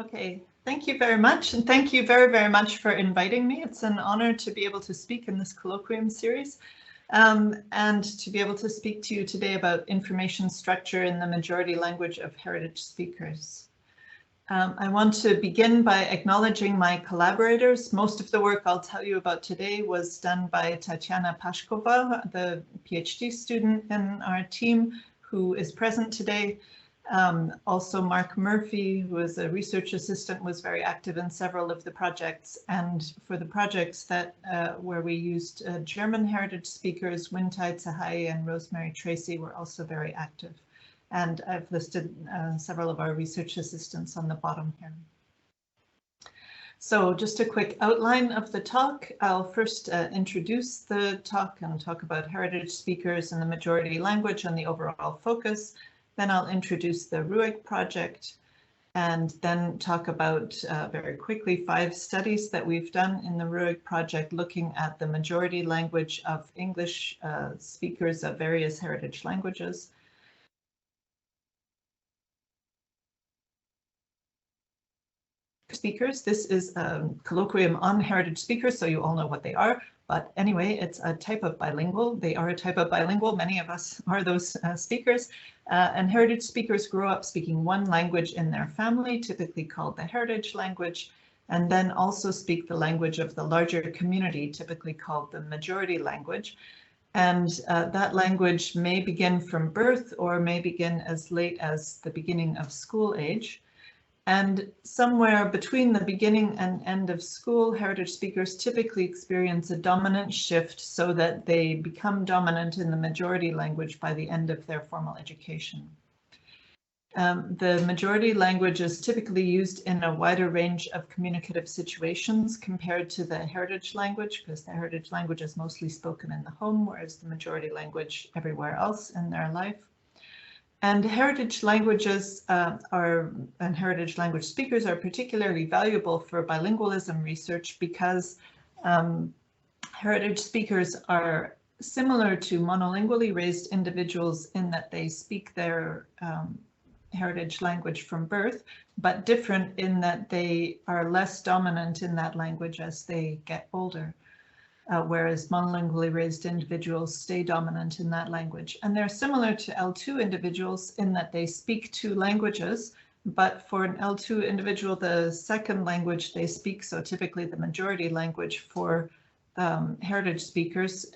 Okay, thank you very much, and thank you very, very much for inviting me. It's an honor to be able to speak in this colloquium series and to be able to speak to you today about information structure in the majority language of heritage speakers. I want to begin by acknowledging my collaborators. Most of the work I'll tell you about today was done by Tatiana Pashkova, the PhD student in our team who is present today. Also Mark Murphy, who is a research assistant, was very active in several of the projects. And for the projects that where we used German heritage speakers, Wintide Sahai and Rosemary Tracy were also very active. And I've listed several of our research assistants on the bottom here. So just a quick outline of the talk. I'll first introduce the talk and talk about heritage speakers in the majority language and the overall focus. Then I'll introduce the RUEG project and then talk about very quickly 5 studies that we've done in the RUEG project looking at the majority language of English speakers of various heritage languages. Speakers. This is a colloquium on heritage speakers, so you all know what they are. But anyway, it's a type of bilingual. They are a type of bilingual. Many of us are those speakers. And heritage speakers grow up speaking one language in their family, typically called the heritage language, and then also speak the language of the larger community, typically called the majority language. And that language may begin from birth or may begin as late as the beginning of school age. And somewhere between the beginning and end of school, heritage speakers typically experience a dominant shift so that they become dominant in the majority language by the end of their formal education. The majority language is typically used in a wider range of communicative situations compared to the heritage language, because the heritage language is mostly spoken in the home, whereas the majority language everywhere else in their life. And heritage languages and heritage language speakers are particularly valuable for bilingualism research because heritage speakers are similar to monolingually raised individuals in that they speak their heritage language from birth, but different in that they are less dominant in that language as they get older. Whereas monolingually raised individuals stay dominant in that language. And they're similar to L2 individuals in that they speak 2 languages, but for an L2 individual, the second language they speak, so typically the majority language for heritage speakers,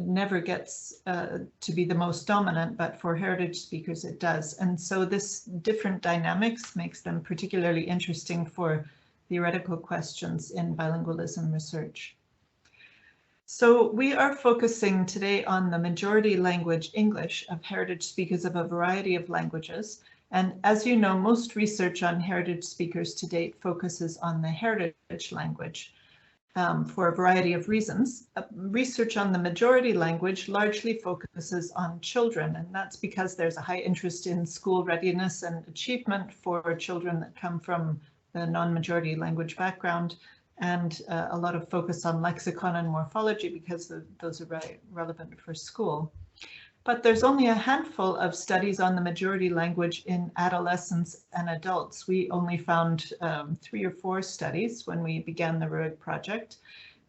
never gets to be the most dominant, but for heritage speakers it does. And so this different dynamics makes them particularly interesting for theoretical questions in bilingualism research. So we are focusing today on the majority language English of heritage speakers of a variety of languages. And as you know, most research on heritage speakers to date focuses on the heritage language for a variety of reasons. Research on the majority language largely focuses on children, and that's because there's a high interest in school readiness and achievement for children that come from the non-majority language background, and a lot of focus on lexicon and morphology because those are very relevant for school. But there's only a handful of studies on the majority language in adolescents and adults. We only found 3 or 4 studies when we began the RUEG project.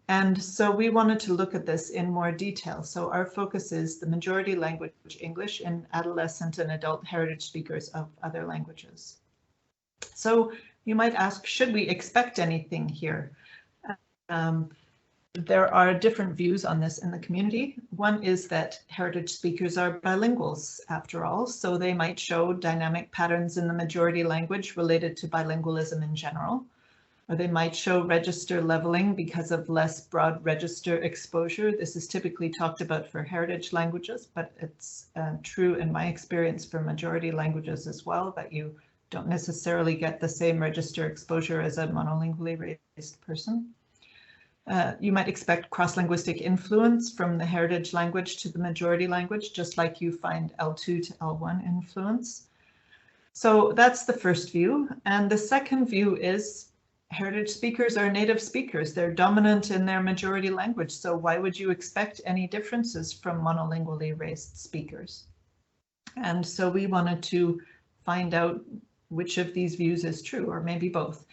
And so we wanted to look at this in more detail. So our focus is the majority language English in adolescent and adult heritage speakers of other languages. So you might ask, should we expect anything here? There are different views on this in the community. One is that heritage speakers are bilinguals after all, so they might show dynamic patterns in the majority language related to bilingualism in general, or they might show register leveling because of less broad register exposure. This is typically talked about for heritage languages, but it's true in my experience for majority languages as well, that you don't necessarily get the same register exposure as a monolingually raised person. You might expect cross-linguistic influence from the heritage language to the majority language, just like you find L2 to L1 influence. So that's the first view. And the second view is heritage speakers are native speakers. They're dominant in their majority language. So why would you expect any differences from monolingually raised speakers? And so we wanted to find out which of these views is true, or maybe both.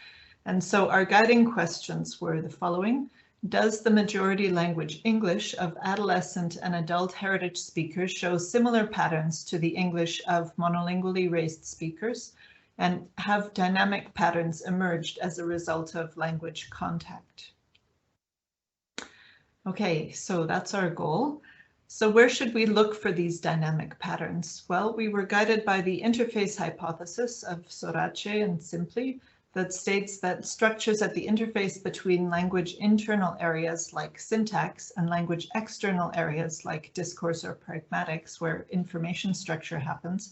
And so our guiding questions were the following. Does the majority language English of adolescent and adult heritage speakers show similar patterns to the English of monolingually raised speakers? And have dynamic patterns emerged as a result of language contact? Okay, so that's our goal. So where should we look for these dynamic patterns? Well, we were guided by the interface hypothesis of Sorace and Simply that states that structures at the interface between language internal areas like syntax and language external areas like discourse or pragmatics, where information structure happens,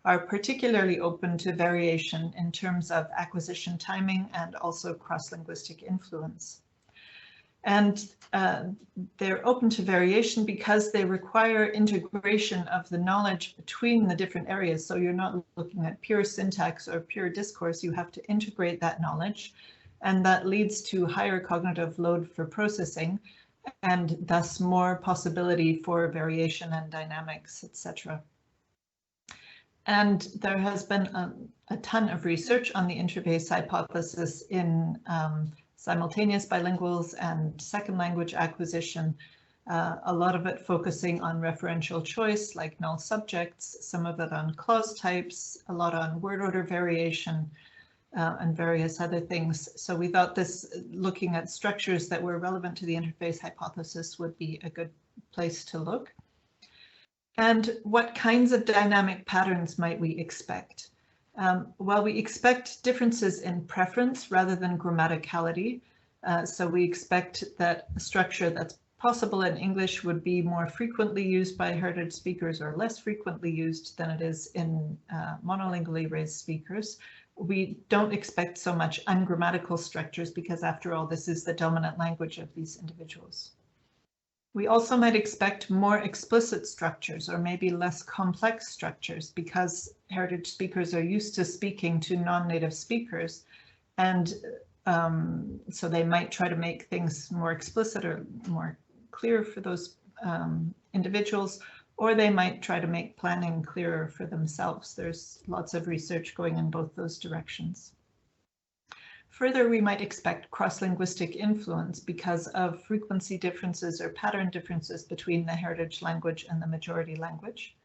are particularly open to variation in terms of acquisition timing and also cross-linguistic influence. And they're open to variation because they require integration of the knowledge between the different areas. So you're not looking at pure syntax or pure discourse, you have to integrate that knowledge. And that leads to higher cognitive load for processing and thus more possibility for variation and dynamics, etc. And there has been a ton of research on the interface hypothesis in simultaneous bilinguals and second language acquisition, a lot of it focusing on referential choice like null subjects, some of it on clause types, a lot on word order variation, and various other things. So we thought this, looking at structures that were relevant to the interface hypothesis, would be a good place to look. And what kinds of dynamic patterns might we expect? Well, we expect differences in preference rather than grammaticality. So we expect that a structure that's possible in English would be more frequently used by heritage speakers or less frequently used than it is in monolingually raised speakers. We don't expect so much ungrammatical structures because, after all, this is the dominant language of these individuals. We also might expect more explicit structures or maybe less complex structures because heritage speakers are used to speaking to non-native speakers, and so they might try to make things more explicit or more clear for those individuals, or they might try to make planning clearer for themselves. There's lots of research going in both those directions. Further, we might expect cross-linguistic influence because of frequency differences or pattern differences between the heritage language and the majority language.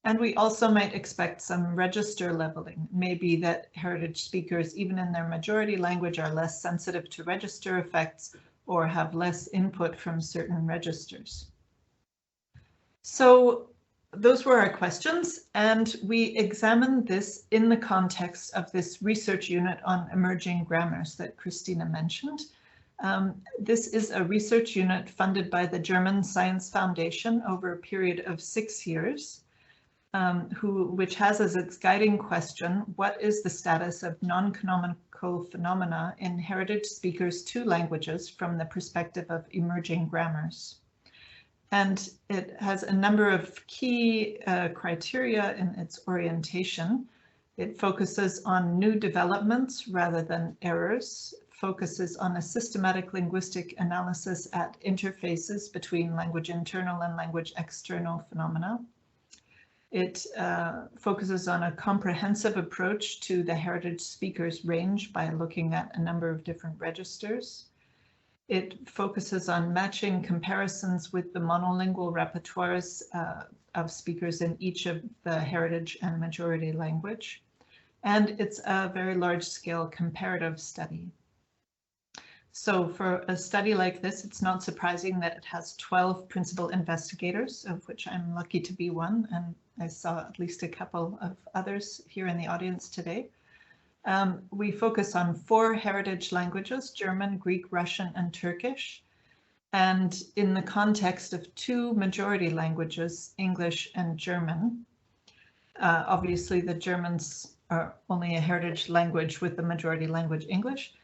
And we also might expect some register leveling, maybe that heritage speakers, even in their majority language, are less sensitive to register effects or have less input from certain registers. So those were our questions, and we examined this in the context of this research unit on emerging grammars that Christina mentioned. This is a research unit funded by the German Science Foundation over a period of 6 years, which has as its guiding question, what is the status of non-canonical phenomena in heritage speakers' 2 languages from the perspective of emerging grammars? And it has a number of key criteria in its orientation. It focuses on new developments rather than errors, focuses on a systematic linguistic analysis at interfaces between language internal and language external phenomena. It focuses on a comprehensive approach to the heritage speakers' range by looking at a number of different registers. It focuses on matching comparisons with the monolingual repertoires of speakers in each of the heritage and majority language. And it's a very large-scale comparative study. So for a study like this, it's not surprising that it has 12 principal investigators, of which I'm lucky to be one, and I saw at least a couple of others here in the audience today. We focus on 4 heritage languages, German, Greek, Russian, and Turkish. And in the context of 2 majority languages, English and German. Obviously, the Germans are only a heritage language with the majority language English.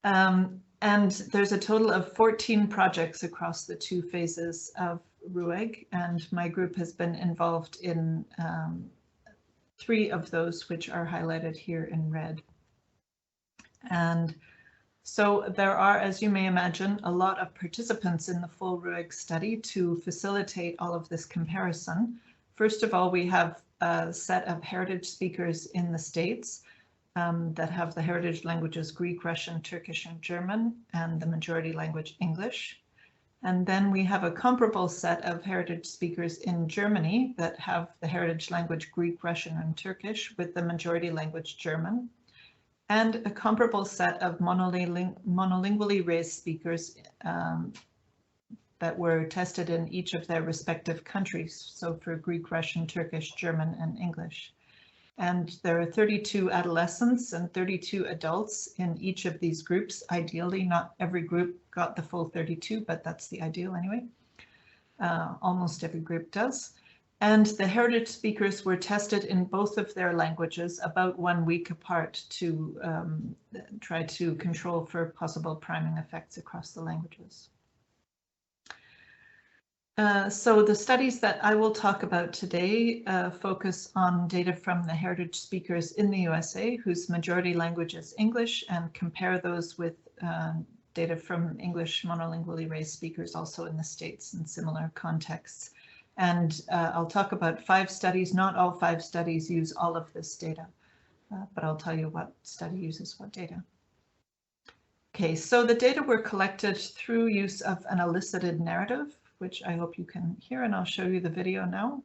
And there's a total of 14 projects across the 2 phases of RUEG, and my group has been involved in 3 of those, which are highlighted here in red. And so there are, as you may imagine, a lot of participants in the full RUEG study to facilitate all of this comparison. First of all, we have a set of heritage speakers in the States, that have the heritage languages Greek, Russian, Turkish, and German, and the majority language English. And then we have a comparable set of heritage speakers in Germany that have the heritage language Greek, Russian, and Turkish with the majority language German, and a comparable set of monolingually raised speakers that were tested in each of their respective countries. So for Greek, Russian, Turkish, German, and English. And there are 32 adolescents and 32 adults in each of these groups. Ideally, not every group got the full 32, but that's the ideal anyway. Almost every group does. And the heritage speakers were tested in both of their languages about 1 week apart to try to control for possible priming effects across the languages. So the studies that I will talk about today focus on data from the heritage speakers in the USA whose majority language is English, and compare those with data from English monolingually raised speakers also in the States in similar contexts. And I'll talk about 5 studies. Not all 5 studies use all of this data, but I'll tell you what study uses what data. Okay, so the data were collected through use of an elicited narrative, which I hope you can hear, and I'll show you the video now.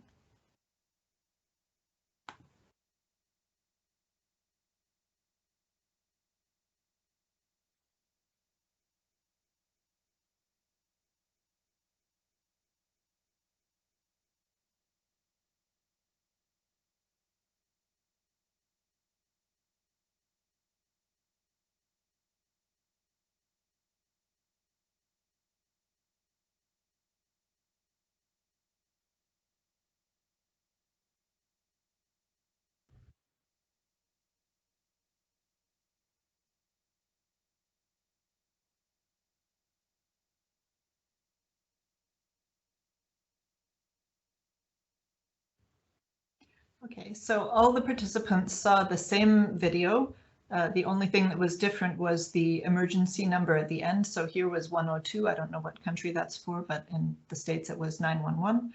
Okay, so all the participants saw the same video. The only thing that was different was the emergency number at the end. So here was 102. I don't know what country that's for, but in the States it was 911.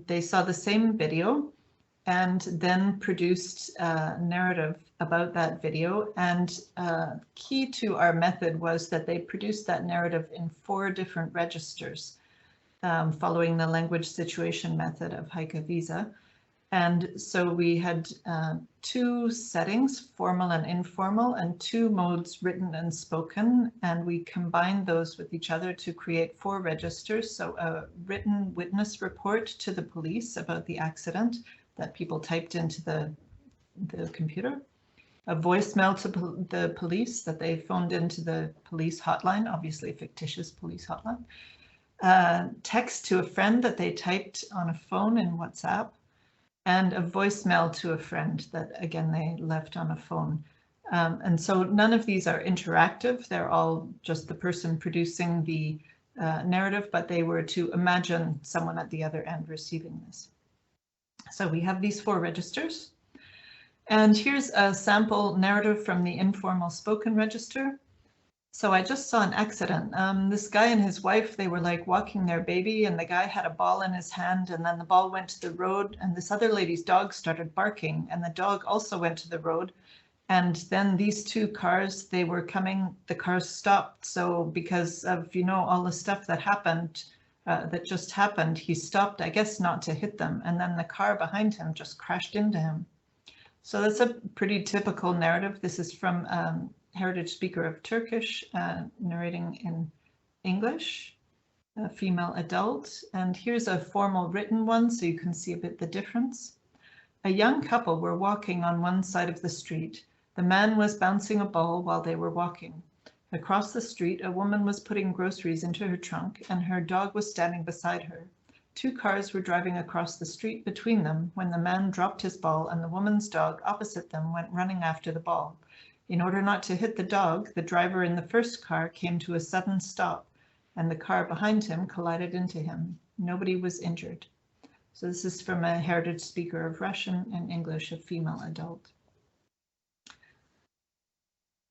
They saw the same video and then produced a narrative about that video. And key to our method was that they produced that narrative in 4 different registers, following the language situation method of Heike-Wiese. And so we had 2 settings, formal and informal, and 2 modes, written and spoken, and we combined those with each other to create 4 registers. So a written witness report to the police about the accident that people typed into the computer, a voicemail to the police that they phoned into the police hotline, obviously a fictitious police hotline, text to a friend that they typed on a phone in WhatsApp, and a voicemail to a friend that, again, they left on a phone. And so none of these are interactive. They're all just the person producing the narrative, but they were to imagine someone at the other end receiving this. So we have these 4 registers. And here's a sample narrative from the informal spoken register. So I just saw an accident. This guy and his wife, they were like walking their baby, and the guy had a ball in his hand, and then the ball went to the road, and this other lady's dog started barking, and the dog also went to the road. And then these 2 cars, they were coming, the cars stopped. So because of, you know, all the stuff that happened, that just happened, he stopped, I guess not to hit them. And then the car behind him just crashed into him. So that's a pretty typical narrative. This is from heritage speaker of Turkish, narrating in English, a female adult. And here's a formal written one, so you can see a bit the difference. A young couple were walking on one side of the street. The man was bouncing a ball while they were walking. Across the street, a woman was putting groceries into her trunk, and her dog was standing beside her. 2 cars were driving across the street between them when the man dropped his ball, and the woman's dog opposite them went running after the ball. In order not to hit the dog, the driver in the first car came to a sudden stop, and the car behind him collided into him. Nobody was injured. So this is from a heritage speaker of Russian and English, a female adult.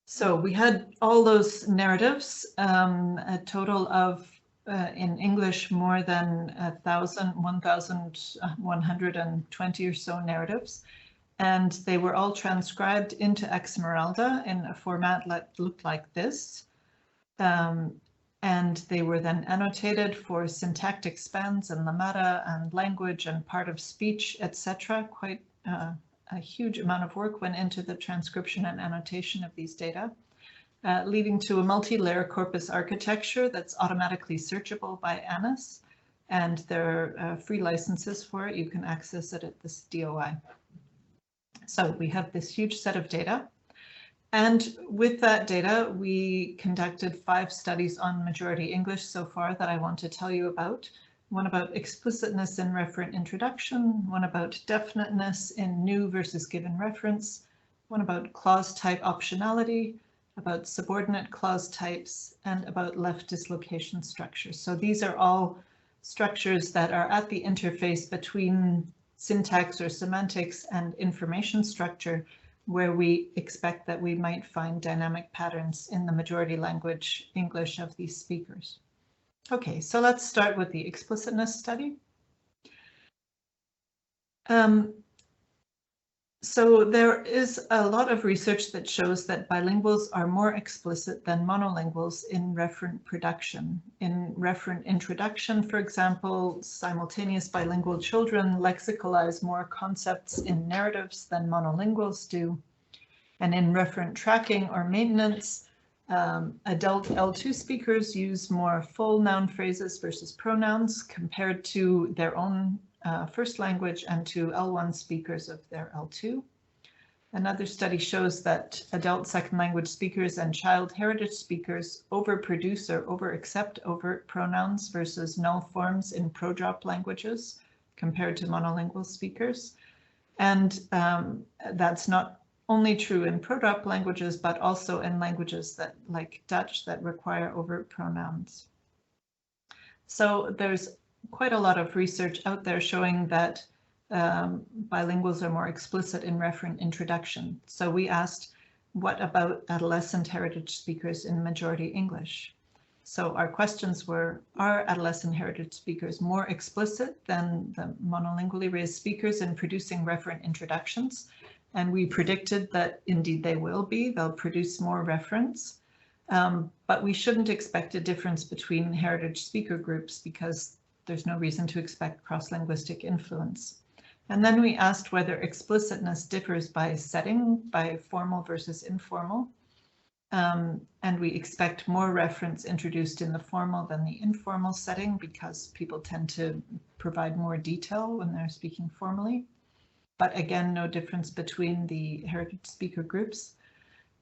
So we had all those narratives, a total of, in English, more than 1,120 or so narratives. and they were all transcribed into Esmeralda in a format that looked like this. And they were then annotated for syntactic spans and lemata and language and part of speech, etc. Quite a huge amount of work went into the transcription and annotation of these data, leading to a multi-layer corpus architecture that's automatically searchable by ANIS, and there are free licenses for it. You can access it at this DOI. So we have this huge set of data. And with that data, we conducted 5 studies on majority English so far that I want to tell you about. One about explicitness in referent introduction, one about definiteness in new versus given reference, one about clause type optionality, about subordinate clause types, and about left dislocation structures. So these are all structures that are at the interface between syntax or semantics and information structure, where we expect that we might find dynamic patterns in the majority language English of these speakers. Okay, so let's start with the explicitness study. So there is a lot of research that shows that bilinguals are more explicit than monolinguals in referent production. In referent introduction, for example, simultaneous bilingual children lexicalize more concepts in narratives than monolinguals do. And in referent tracking or maintenance, adult L2 speakers use more full noun phrases versus pronouns compared to their own first language and to L1 speakers of their L2. Another study shows that adult second language speakers and child heritage speakers overproduce or overaccept overt pronouns versus null forms in pro-drop languages compared to monolingual speakers. And that's not only true in pro-drop languages, but also in languages that, like Dutch, that require overt pronouns. So there's quite a lot of research out there showing that bilinguals are more explicit in referent introduction. So we asked, what about adolescent heritage speakers in majority English? So our questions were, are adolescent heritage speakers more explicit than the monolingually raised speakers in producing referent introductions? And we predicted that indeed they will be. They'll produce more referents. But we shouldn't expect a difference between heritage speaker groups because there's no reason to expect cross-linguistic influence. And then we asked whether explicitness differs by setting, by formal versus informal. And we expect more reference introduced in the formal than the informal setting because people tend to provide more detail when they're speaking formally. But again, no difference between the heritage speaker groups.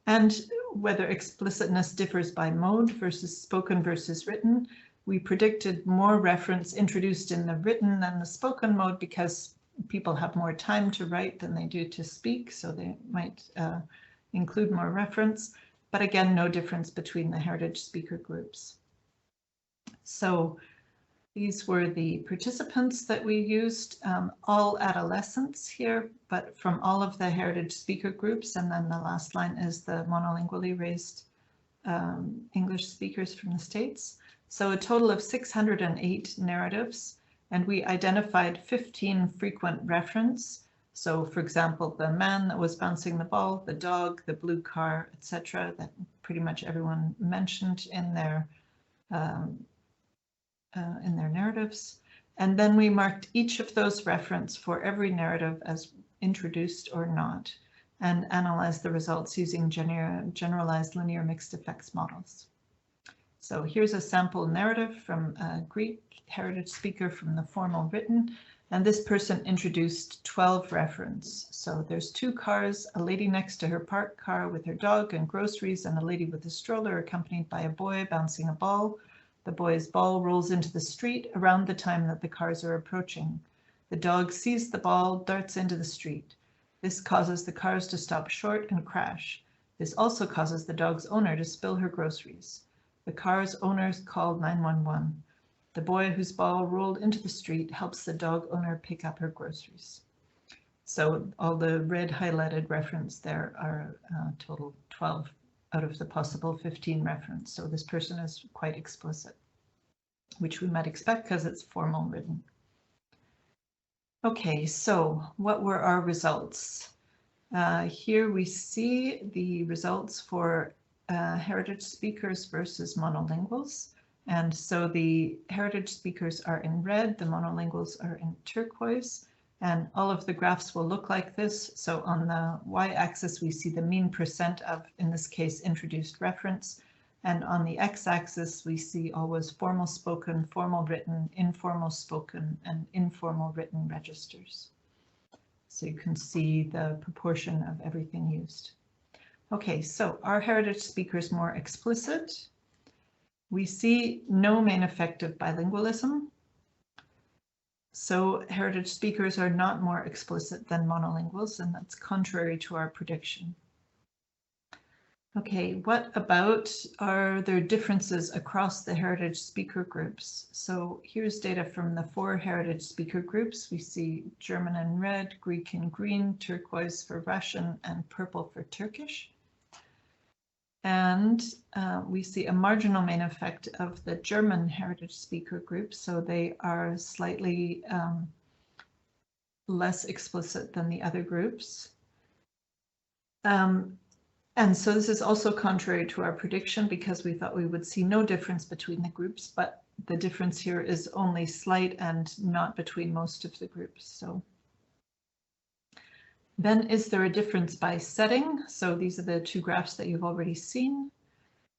And whether explicitness differs by mode versus spoken versus written. We predicted more reference introduced in the written than the spoken mode because people have more time to write than they do to speak, so they might include more reference. But again, no difference between the heritage speaker groups. So these were the participants that we used, all adolescents here, but from all of the heritage speaker groups. And then the last line is the monolingually raised English speakers from the States. So a total of 608 narratives, and we identified 15 frequent referents. So for example, the man that was bouncing the ball, the dog, the blue car, etc., that pretty much everyone mentioned in their narratives. And then we marked each of those referents for every narrative as introduced or not, and analyzed the results using generalized linear mixed effects models. So here's a sample narrative from a Greek heritage speaker from the formal written, and this person introduced 12 referents. So there's 2 cars, a lady next to her parked car with her dog and groceries, and a lady with a stroller accompanied by a boy bouncing a ball. The boy's ball rolls into the street around the time that the cars are approaching. The dog sees the ball, darts into the street. This causes the cars to stop short and crash. This also causes the dog's owner to spill her groceries. The car's owners called 911. The boy whose ball rolled into the street helps the dog owner pick up her groceries. So all the red highlighted reference there are total 12 out of the possible 15 reference. So this person is quite explicit, which we might expect because it's formal written. Okay, so what were our results? Here we see the results for heritage speakers versus monolinguals. And so the heritage speakers are in red, the monolinguals are in turquoise, and all of the graphs will look like this. So on the y-axis, we see the mean percent of, in this case, introduced referents. And on the x-axis, we see always formal spoken, formal written, informal spoken, and informal written registers. So you can see the proportion of everything used. Okay, so are heritage speakers more explicit? We see no main effect of bilingualism. So heritage speakers are not more explicit than monolinguals, and that's contrary to our prediction. Okay, what about, are there differences across the heritage speaker groups? So here's data from the 4 heritage speaker groups. We see German in red, Greek in green, turquoise for Russian, and purple for Turkish. And we see a marginal main effect of the German heritage speaker group. So they are slightly less explicit than the other groups. And so this is also contrary to our prediction because we thought we would see no difference between the groups, but the difference here is only slight and not between most of the groups. So then is there a difference by setting? So these are the 2 graphs that you've already seen.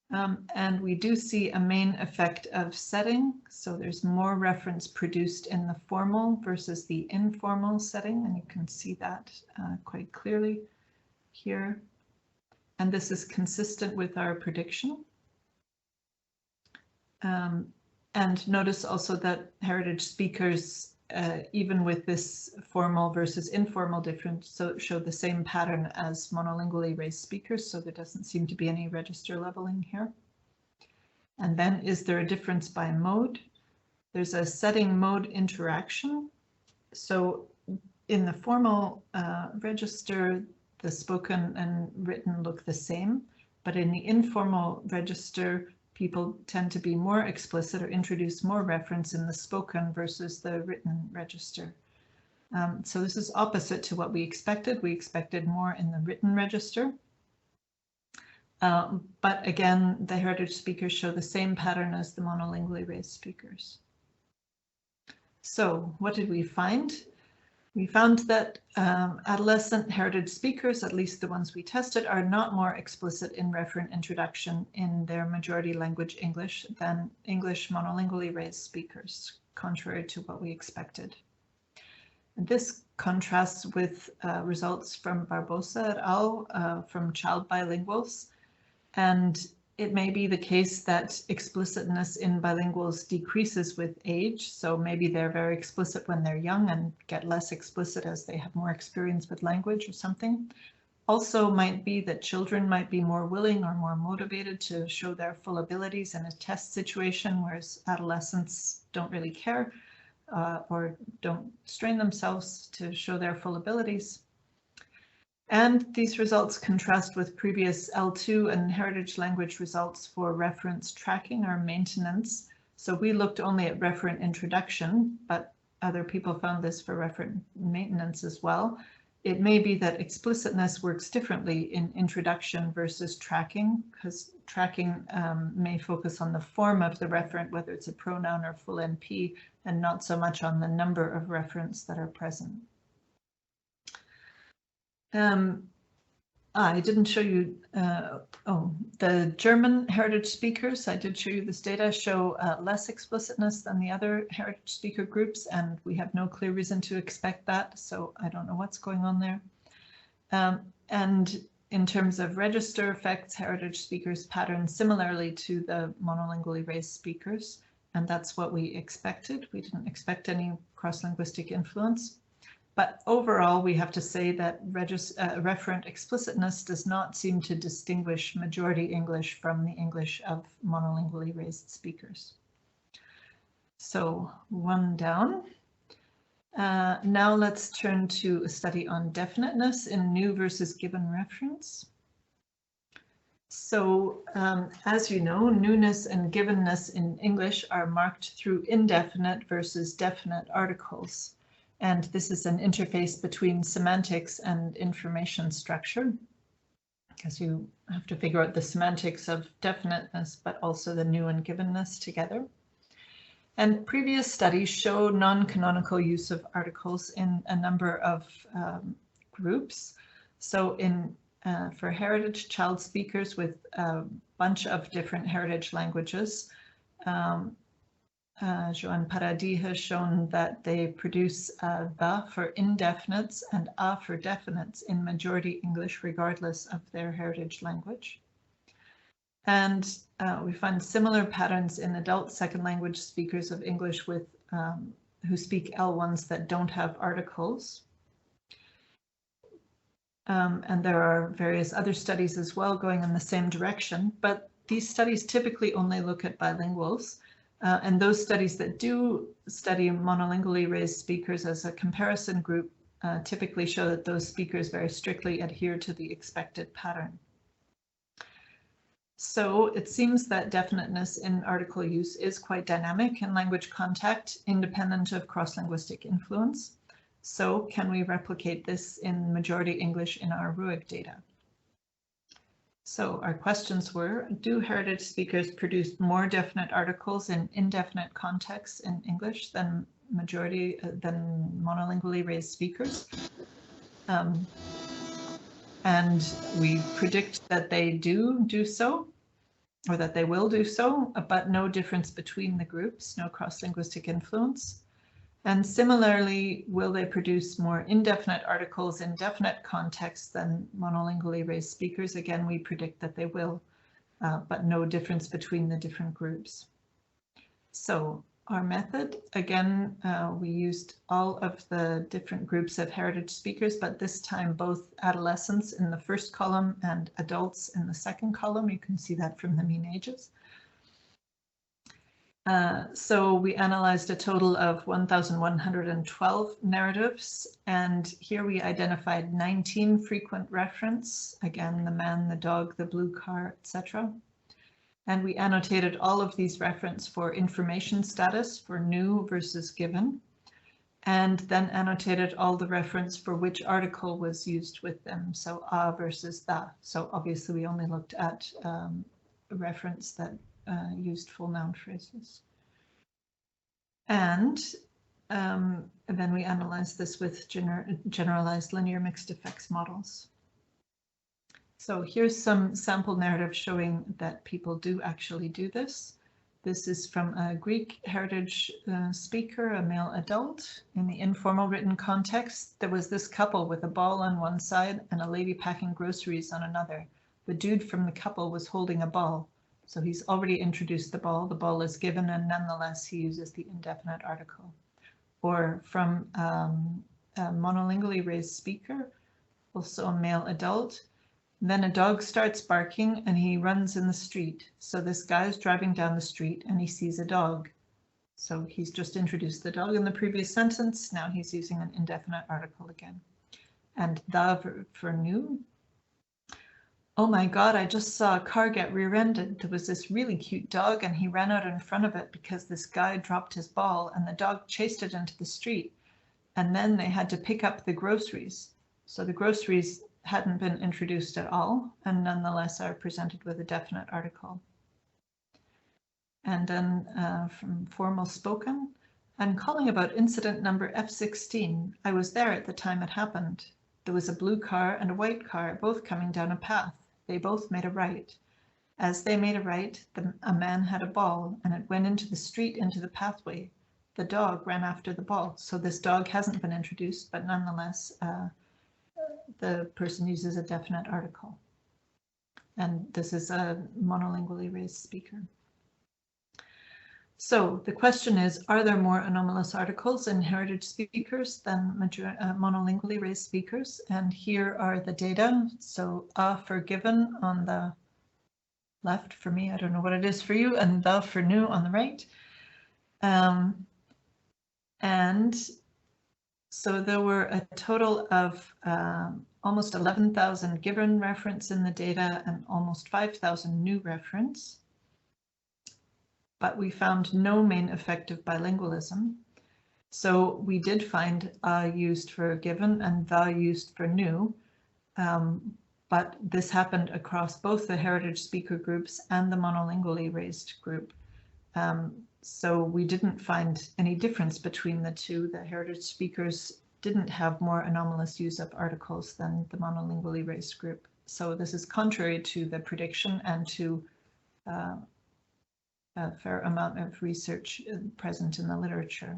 And we do see a main effect of setting. So there's more reference produced in the formal versus the informal setting, and you can see that quite clearly here. And this is consistent with our prediction. And notice also that heritage speakers, even with this formal versus informal difference, so show the same pattern as monolingually raised speakers, so there doesn't seem to be any register leveling here. And then is there a difference by mode? There's a setting mode interaction. So in the formal register, the spoken and written look the same, but in the informal register, people tend to be more explicit or introduce more reference in the spoken versus the written register. So this is opposite to what we expected. We expected more in the written register. But again, the heritage speakers show the same pattern as the monolingually raised speakers. So what did we find? We found that adolescent heritage speakers, at least the ones we tested, are not more explicit in referent introduction in their majority language English than English monolingually raised speakers, contrary to what we expected. And this contrasts with results from Barbosa et al. From child bilinguals. And it may be the case that explicitness in bilinguals decreases with age. So maybe they're very explicit when they're young and get less explicit as they have more experience with language or something. Also might be that children might be more willing or more motivated to show their full abilities in a test situation, whereas adolescents don't really care or don't strain themselves to show their full abilities. And these results contrast with previous L2 and heritage language results for reference tracking or maintenance. So we looked only at referent introduction, but other people found this for referent maintenance as well. It may be that explicitness works differently in introduction versus tracking, because tracking may focus on the form of the referent, whether it's a pronoun or full NP, and not so much on the number of referents that are present. I didn't show you, the German heritage speakers, I did show you this data, show less explicitness than the other heritage speaker groups, and we have no clear reason to expect that, so I don't know what's going on there. And in terms of register effects, heritage speakers pattern similarly to the monolingually raised speakers, and that's what we expected. We didn't expect any cross-linguistic influence. But overall, we have to say that referent explicitness does not seem to distinguish majority English from the English of monolingually raised speakers. So 1 down. Now let's turn to a study on definiteness in new versus given reference. So as you know, newness and givenness in English are marked through indefinite versus definite articles. And this is an interface between semantics and information structure, because you have to figure out the semantics of definiteness, but also the new and givenness together. And previous studies show non-canonical use of articles in a number of groups. So for heritage child speakers with a bunch of different heritage languages, Joan Paradis has shown that they produce the for indefinites and a for definites in majority English, regardless of their heritage language. And we find similar patterns in adult second language speakers of English with who speak L1s that don't have articles. And there are various other studies as well going in the same direction, but these studies typically only look at bilinguals. And those studies that do study monolingually raised speakers as a comparison group typically show that those speakers very strictly adhere to the expected pattern. So it seems that definiteness in article use is quite dynamic in language contact, independent of cross-linguistic influence. So can we replicate this in majority English in our RUEG data? So our questions were, do heritage speakers produce more definite articles in indefinite contexts in English than monolingually raised speakers? And we predict that they do so, or that they will do so, but no difference between the groups, no cross-linguistic influence. And similarly, will they produce more indefinite articles in definite contexts than monolingually raised speakers? Again, we predict that they will, but no difference between the different groups. So our method, again, we used all of the different groups of heritage speakers, but this time both adolescents in the first column and adults in the second column. You can see that from the mean ages. So we analyzed a total of 1,112 narratives, and here we identified 19 frequent referents, again, the man, the dog, the blue car, etc. And we annotated all of these referents for information status, for new versus given, and then annotated all the referents for which article was used with them, so a versus the. So obviously we only looked at referents that used full noun phrases. And then we analyzed this with generalized linear mixed effects models. So here's some sample narrative showing that people do actually do this. This is from a Greek heritage speaker, a male adult. In the informal written context, there was this couple with a ball on one side and a lady packing groceries on another. The dude from the couple was holding a ball. So he's already introduced the ball. The ball is given, and nonetheless, he uses the indefinite article. Or from a monolingually raised speaker, also a male adult. Then a dog starts barking and he runs in the street. So this guy is driving down the street and he sees a dog. So he's just introduced the dog in the previous sentence. Now he's using an indefinite article again. And the for new. Oh my God, I just saw a car get rear-ended. There was this really cute dog and he ran out in front of it because this guy dropped his ball and the dog chased it into the street. And then they had to pick up the groceries. So the groceries hadn't been introduced at all and nonetheless are presented with a definite article. And then from formal spoken, I'm calling about incident number F16. I was there at the time it happened. There was a blue car and a white car both coming down a path. They both made a right. As they made a right, a man had a ball and it went into the street, into the pathway. The dog ran after the ball. So this dog hasn't been introduced, but nonetheless, the person uses a definite article. And this is a monolingually raised speaker. So the question is, are there more anomalous articles in heritage speakers than monolingually raised speakers? And here are the data. So for given on the left for me, I don't know what it is for you, and the for new on the right. And so there were a total of almost 11,000 given referents in the data and almost 5,000 new referents. But we found no main effect of bilingualism. So we did find used for given and the used for new, but this happened across both the heritage speaker groups and the monolingually raised group. So we didn't find any difference between the two. The heritage speakers didn't have more anomalous use of articles than the monolingually raised group. So this is contrary to the prediction and to a fair amount of research present in the literature.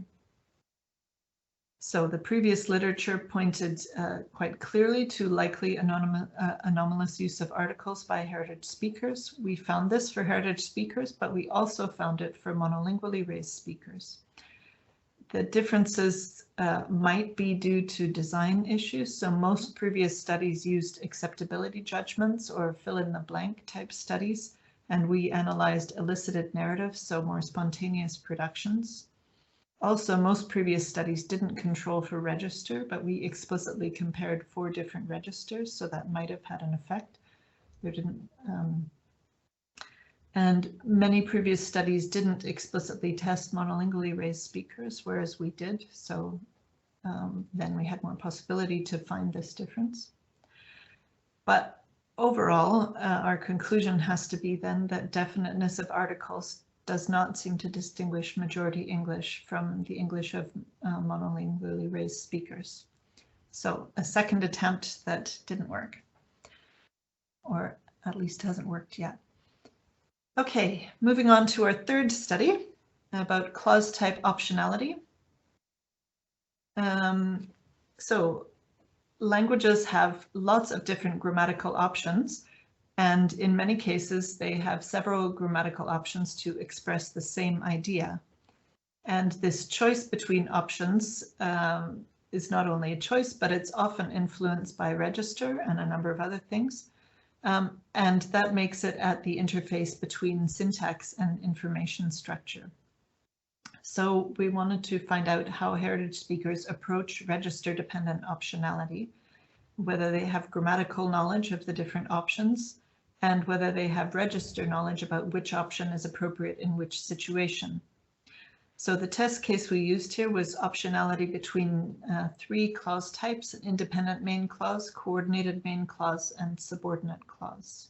So the previous literature pointed quite clearly to likely anomalous use of articles by heritage speakers. We found this for heritage speakers, but we also found it for monolingually raised speakers. The differences might be due to design issues. So most previous studies used acceptability judgments or fill-in-the-blank type studies, and we analyzed elicited narratives, so more spontaneous productions. Also, most previous studies didn't control for register, but we explicitly compared 4 different registers, so that might have had an effect. There didn't, and many previous studies didn't explicitly test monolingually raised speakers, whereas we did, so then we had more possibility to find this difference. But overall, our conclusion has to be then that definiteness of articles does not seem to distinguish majority English from the English of monolingually raised speakers. So a second attempt that didn't work, or at least hasn't worked yet. Okay, moving on to our third study about clause type optionality. So languages have lots of different grammatical options, and in many cases, they have several grammatical options to express the same idea. And this choice between options is not only a choice, but it's often influenced by register and a number of other things. And that makes it at the interface between syntax and information structure. So we wanted to find out how heritage speakers approach register-dependent optionality, whether they have grammatical knowledge of the different options, and whether they have register knowledge about which option is appropriate in which situation. So the test case we used here was optionality between 3 clause types: an independent main clause, coordinated main clause, and subordinate clause.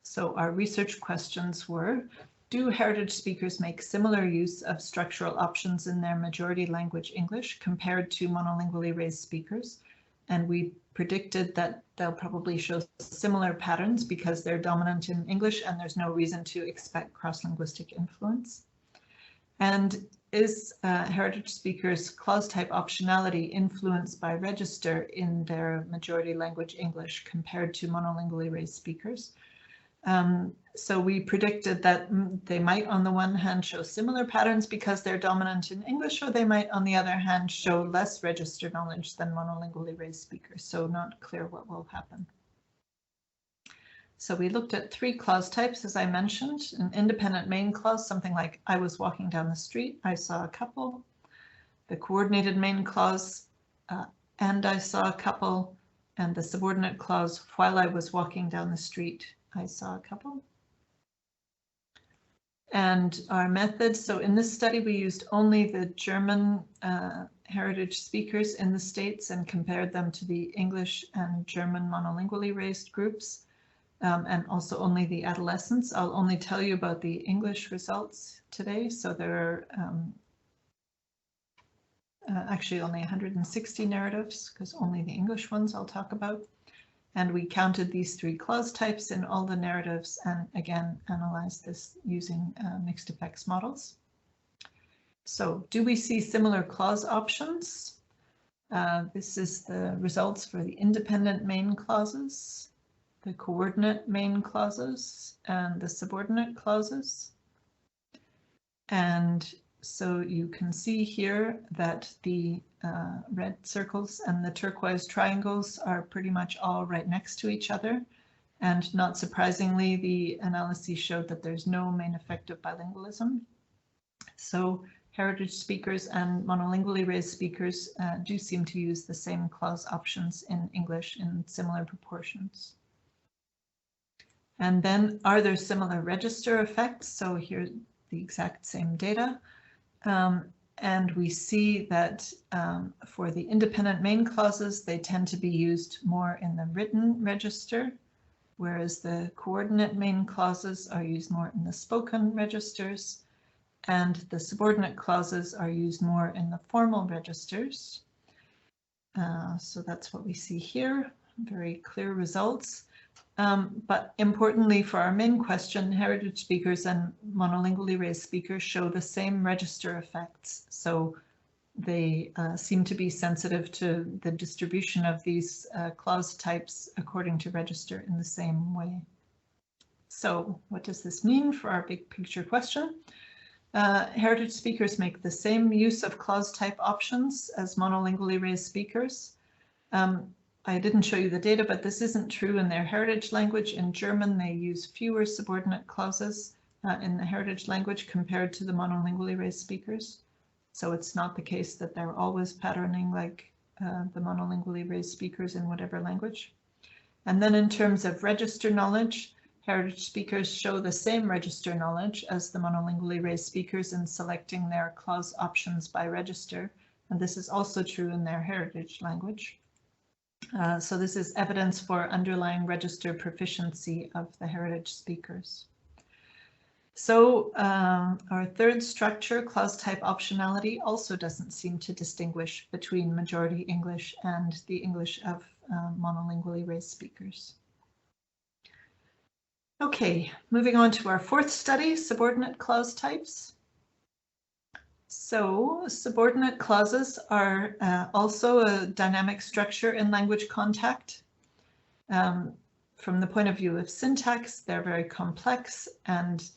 So our research questions were, do heritage speakers make similar use of structural options in their majority language English compared to monolingually raised speakers? And we predicted that they'll probably show similar patterns because they're dominant in English and there's no reason to expect cross-linguistic influence. And is heritage speakers' clause type optionality influenced by register in their majority language English compared to monolingually raised speakers? So we predicted that they might on the one hand show similar patterns because they're dominant in English, or they might on the other hand show less register knowledge than monolingually raised speakers. So not clear what will happen. So we looked at 3 clause types, as I mentioned: an independent main clause, something like I was walking down the street, I saw a couple; the coordinated main clause, and I saw a couple; and the subordinate clause, while I was walking down the street, I saw a couple. And our methods, so in this study we used only the German heritage speakers in the States and compared them to the English and German monolingually raised groups, and also only the adolescents. I'll only tell you about the English results today. So there are actually only 160 narratives, because only the English ones I'll talk about. And we counted these 3 clause types in all the narratives and again analyzed this using mixed effects models. So do we see similar clause options? This is the results for the independent main clauses, the coordinate main clauses, and the subordinate clauses. And so you can see here that the red circles and the turquoise triangles are pretty much all right next to each other. And not surprisingly, the analyses showed that there's no main effect of bilingualism. So heritage speakers and monolingually raised speakers do seem to use the same clause options in English in similar proportions. And then, are there similar register effects? So here's the exact same data. And we see that for the independent main clauses, they tend to be used more in the written register, whereas the coordinate main clauses are used more in the spoken registers, and the subordinate clauses are used more in the formal registers. So that's what we see here, very clear results. But importantly for our main question, heritage speakers and monolingually raised speakers show the same register effects. So they seem to be sensitive to the distribution of these clause types according to register in the same way. So what does this mean for our big picture question? Heritage speakers make the same use of clause type options as monolingually raised speakers. I didn't show you the data, but this isn't true in their heritage language. In German, they use fewer subordinate clauses in the heritage language compared to the monolingually raised speakers. So it's not the case that they're always patterning like the monolingually raised speakers in whatever language. And then in terms of register knowledge, heritage speakers show the same register knowledge as the monolingually raised speakers in selecting their clause options by register. And this is also true in their heritage language. So this is evidence for underlying register proficiency of the heritage speakers. So our third structure, clause type optionality, also doesn't seem to distinguish between majority English and the English of monolingually raised speakers. Okay, moving on to our fourth study, subordinate clause types. So subordinate clauses are also a dynamic structure in language contact. From the point of view of syntax, they're very complex, and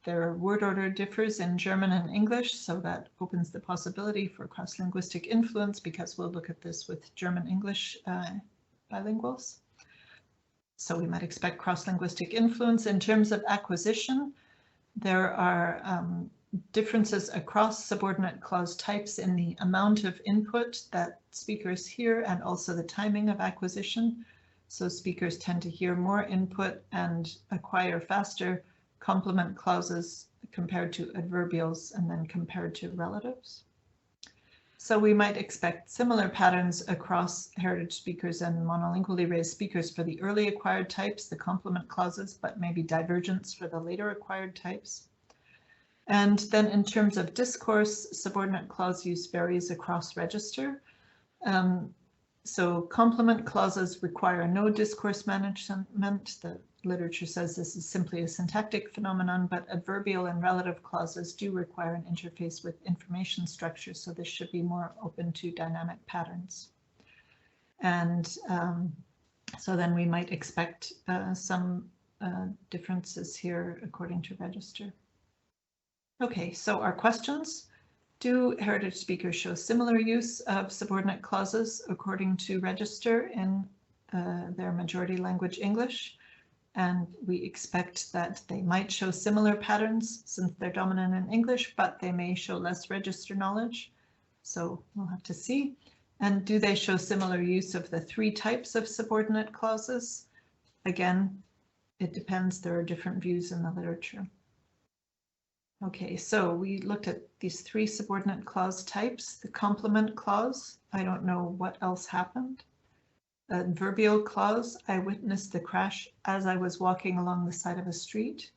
their word order differs in German and English, so that opens the possibility for cross-linguistic influence, because we'll look at this with German-English bilinguals. So we might expect cross-linguistic influence. In terms of acquisition, there are differences across subordinate clause types in the amount of input that speakers hear and also the timing of acquisition. So speakers tend to hear more input and acquire faster complement clauses compared to adverbials and then compared to relatives. So we might expect similar patterns across heritage speakers and monolingually raised speakers for the early acquired types, the complement clauses, but maybe divergence for the later acquired types. And then in terms of discourse, subordinate clause use varies across register. So complement clauses require no discourse management. The literature says this is simply a syntactic phenomenon, but adverbial and relative clauses do require an interface with information structure, so this should be more open to dynamic patterns. And so then we might expect some differences here according to register. Okay, so our questions. Do heritage speakers show similar use of subordinate clauses according to register in their majority language English? And we expect that they might show similar patterns since they're dominant in English, but they may show less register knowledge. So we'll have to see. And do they show similar use of the three types of subordinate clauses? Again, it depends. There are different views in the literature. Okay, so we looked at these three subordinate clause types. The complement clause, I don't know what else happened. Adverbial clause, I witnessed the crash as I was walking along the side of a street.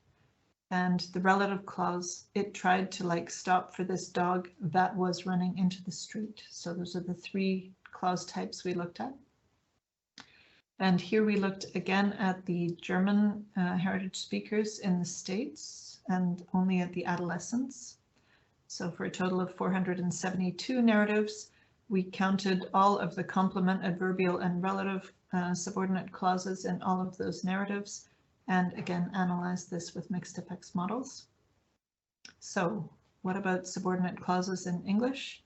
And the relative clause, it tried to stop for this dog that was running into the street. So those are the three clause types we looked at. And here we looked again at the German heritage speakers in the States and only at the adolescents. So for a total of 472 narratives, we counted all of the complement, adverbial, and relative subordinate clauses in all of those narratives, and again analyzed this with mixed effects models. So what about subordinate clauses in English?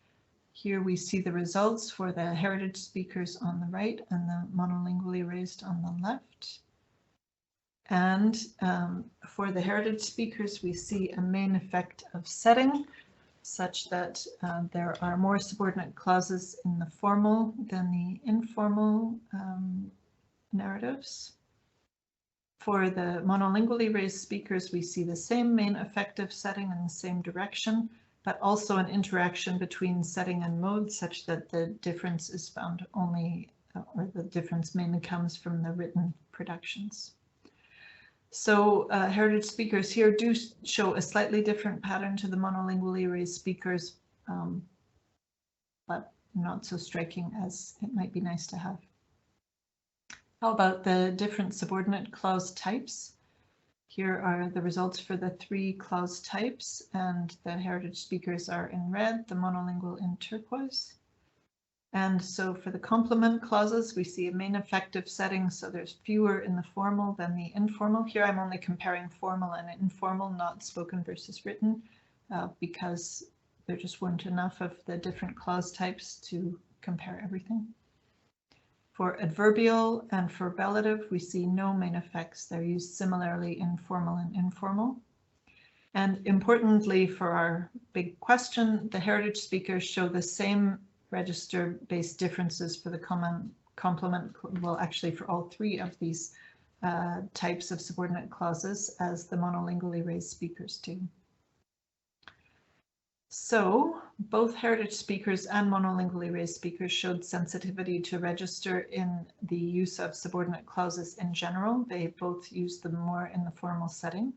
Here we see the results for the heritage speakers on the right and the monolingually raised on the left. And for the heritage speakers, we see a main effect of setting, such that there are more subordinate clauses in the formal than the informal narratives. For the monolingually raised speakers, we see the same main effective setting in the same direction, but also an interaction between setting and mode such that the difference is found only, or the difference mainly comes from the written productions. So heritage speakers here do show a slightly different pattern to the monolingually raised speakers, but not so striking as it might be nice to have. How about the different subordinate clause types? Here are the results for the 3 clause types, and the heritage speakers are in red, the monolingual in turquoise. And so for the complement clauses, we see a main effective setting, so there's fewer in the formal than the informal. Here I'm only comparing formal and informal, not spoken versus written, because there just weren't enough of the different clause types to compare everything. For adverbial and for relative, we see no main effects. They're used similarly in formal and informal. And importantly for our big question, the heritage speakers show the same register-based differences for the complement, well, actually for all 3 of these types of subordinate clauses as the monolingually raised speakers do. So both heritage speakers and monolingually raised speakers showed sensitivity to register in the use of subordinate clauses in general. They both used them more in the formal setting.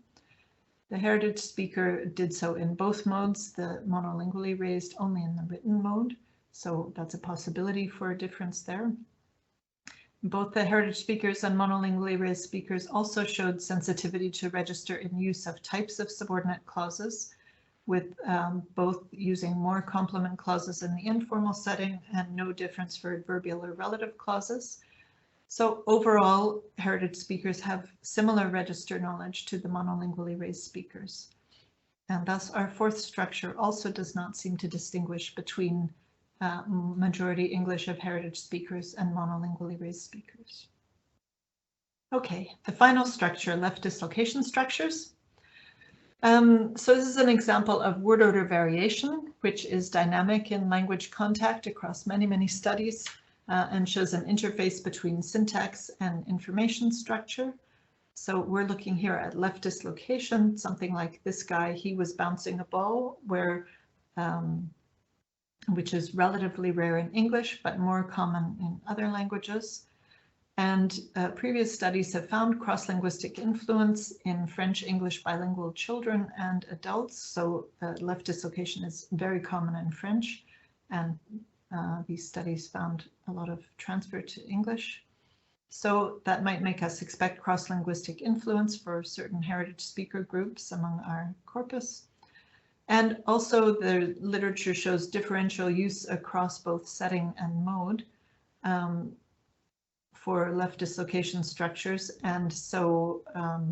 The heritage speaker did so in both modes, the monolingually raised only in the written mode. So that's a possibility for a difference there. Both the heritage speakers and monolingually raised speakers also showed sensitivity to register in use of types of subordinate clauses, with both using more complement clauses in the informal setting and no difference for adverbial or relative clauses. So overall, heritage speakers have similar register knowledge to the monolingually raised speakers. And thus our 4th structure also does not seem to distinguish between majority English of heritage speakers and monolingually raised speakers. Okay, the final structure, left dislocation structures. So this is an example of word order variation, which is dynamic in language contact across many studies and shows an interface between syntax and information structure. So we're looking here at left dislocation, something like this guy, he was bouncing a ball, where which is relatively rare in English, but more common in other languages. And previous studies have found cross-linguistic influence in French-English bilingual children and adults. So left dislocation is very common in French, and these studies found a lot of transfer to English. So that might make us expect cross-linguistic influence for certain heritage speaker groups among our corpus. And also the literature shows differential use across both setting and mode for left dislocation structures. And so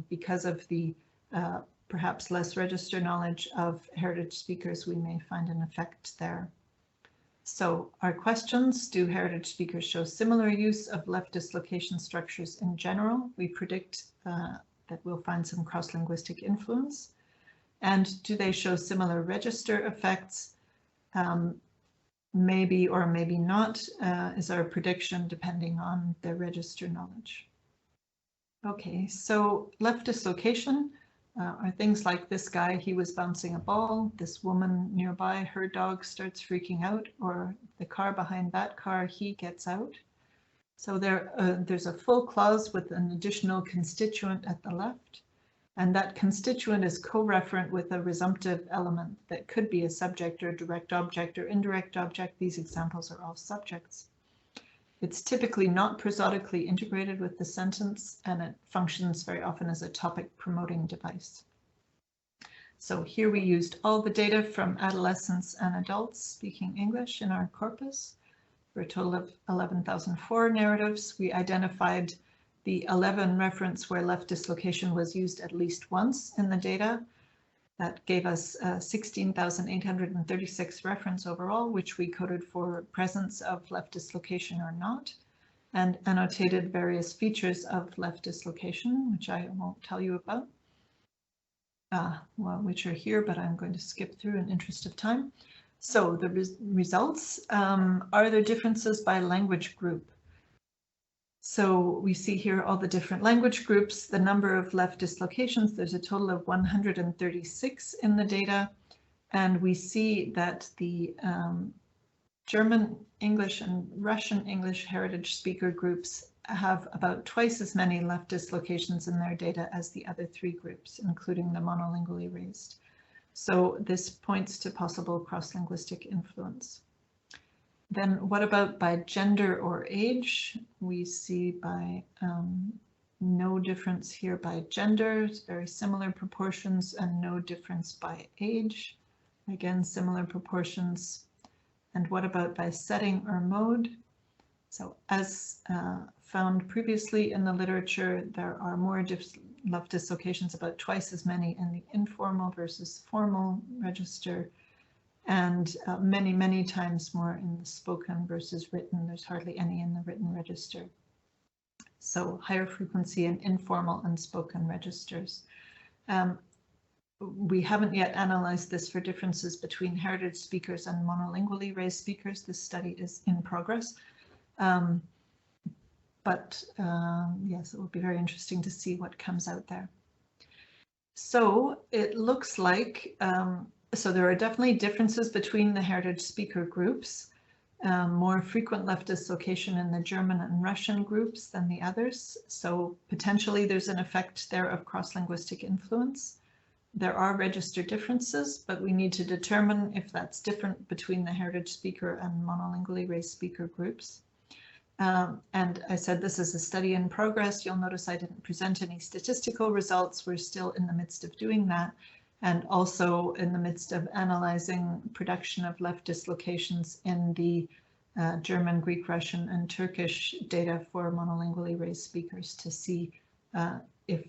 because of the perhaps less register knowledge of heritage speakers, we may find an effect there. So our questions, do heritage speakers show similar use of left dislocation structures in general? We predict that we'll find some cross-linguistic influence. And do they show similar register effects? Maybe or maybe not is our prediction depending on their register knowledge. Okay, so left dislocation are things like this guy, he was bouncing a ball, this woman nearby, her dog starts freaking out, or the car behind that car, he gets out. So there's a full clause with an additional constituent at the left. And that constituent is co-referent with a resumptive element that could be a subject or direct object or indirect object. These examples are all subjects. It's typically not prosodically integrated with the sentence, and it functions very often as a topic promoting device. So here we used all the data from adolescents and adults speaking English in our corpus for a total of 11,004 narratives. We identified the 11 referents where left dislocation was used at least once in the data. That gave us 16,836 referents overall, which we coded for presence of left dislocation or not, and annotated various features of left dislocation, which I won't tell you about, well, which are here, but I'm going to skip through in interest of time. So the results, are there differences by language group? So we see here all the different language groups, the number of left dislocations. There's a total of 136 in the data, And we see that the German English and Russian English heritage speaker groups have about twice as many left dislocations in their data as the other three groups, including the monolingually raised. So this points to possible cross-linguistic influence. Then what about by gender or age? We see by no difference here by gender, very similar proportions, and no difference by age. Again, similar proportions. And what about by setting or mode? So as found previously in the literature, there are more left dislocations, about twice as many in the informal versus formal register, and many, many times more in the spoken versus written. There's hardly any in the written register. So higher frequency in informal and spoken registers. We haven't yet analyzed this for differences between heritage speakers and monolingually raised speakers. This study is in progress. Yes, it will be very interesting to see what comes out there. So it looks like, so there are definitely differences between the heritage speaker groups. More frequent left dislocation in the German and Russian groups than the others. So potentially there's an effect there of cross-linguistic influence. There are register differences, but we need to determine if that's different between the heritage speaker and monolingually raised speaker groups. And I said this is a study in progress. You'll notice I didn't present any statistical results. We're still in the midst of doing that, and also in the midst of analyzing production of left dislocations in the German, Greek, Russian, and Turkish data for monolingually raised speakers to see if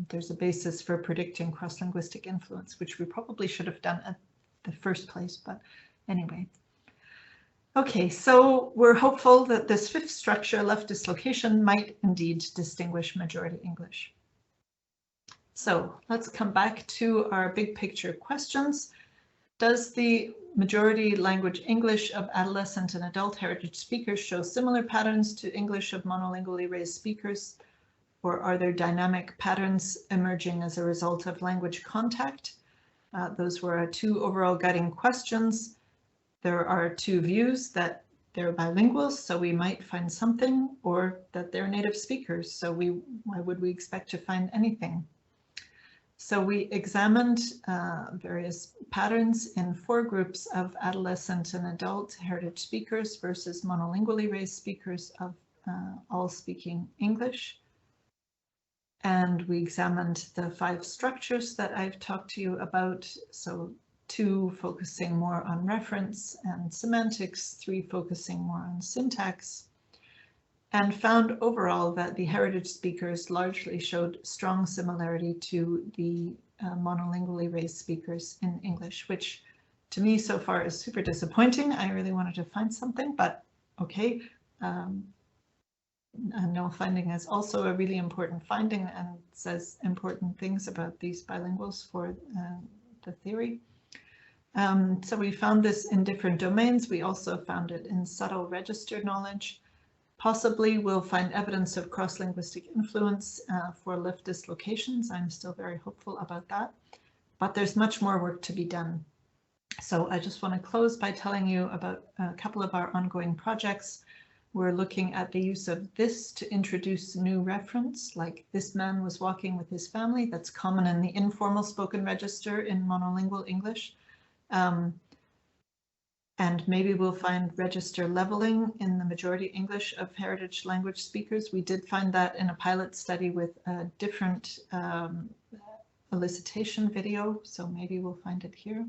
there's a basis for predicting cross-linguistic influence, which we probably should have done at the first place, but anyway. Okay, so we're hopeful that this fifth structure, left dislocation, might indeed distinguish majority English. So let's come back to our big picture questions. Does the majority language English of adolescent and adult heritage speakers show similar patterns to English of monolingually raised speakers, or are there dynamic patterns emerging as a result of language contact? Those were our two overall guiding questions. There are two views: that they're bilinguals, so we might find something, or that they're native speakers, so why would we expect to find anything? So we examined various patterns in 4 groups of adolescent and adult heritage speakers versus monolingually raised speakers of all speaking English. And we examined the 5 structures that I've talked to you about. So 2 focusing more on reference and semantics, 3 focusing more on syntax, and found overall that the heritage speakers largely showed strong similarity to the monolingually raised speakers in English, which to me so far is super disappointing. I really wanted to find something, but okay. No finding is also a really important finding and says important things about these bilinguals for the theory. So we found this in different domains. We also found it in subtle register knowledge. Possibly we'll find evidence of cross-linguistic influence for left dislocations. I'm still very hopeful about that, but there's much more work to be done. So I just want to close by telling you about a couple of our ongoing projects. We're looking at the use of this to introduce new referents, like "this man was walking with his family." That's common in the informal spoken register in monolingual English. And maybe we'll find register leveling in the majority English of heritage language speakers. We did find that in a pilot study with a different elicitation video, so maybe we'll find it here.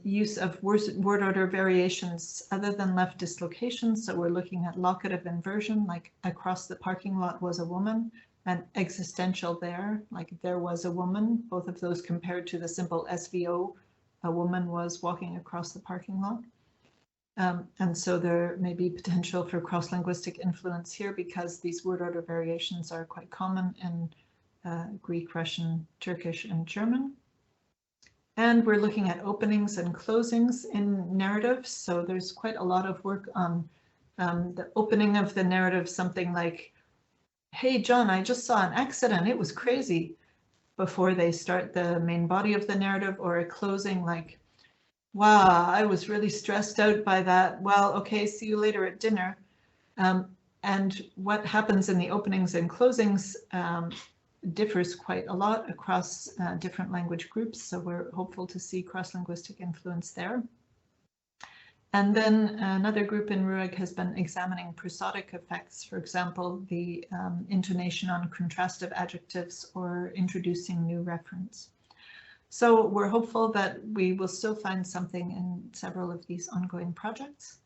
Use of word order variations other than left dislocation. So we're looking at locative inversion, like "across the parking lot was a woman," and existential there, like "there was a woman," both of those compared to the simple SVO, "a woman was walking across the parking lot." And so there may be potential for cross-linguistic influence here because these word order variations are quite common in Greek, Russian, Turkish, and German. And we're looking at openings and closings in narratives. So there's quite a lot of work on the opening of the narrative, something like, "Hey, John, I just saw an accident. It was crazy." before they start the main body of the narrative, or a closing like, wow, I was really stressed out by that. Well, okay, see you later at dinner. And what happens in the openings and closings differs quite a lot across different language groups. So we're hopeful to see cross-linguistic influence there. And then another group in RUEG has been examining prosodic effects, for example, the intonation on contrastive adjectives or introducing new referents. So we're hopeful that we will still find something in several of these ongoing projects.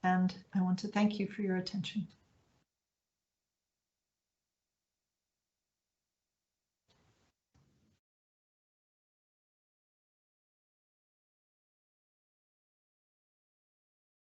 And I want to thank you for your attention.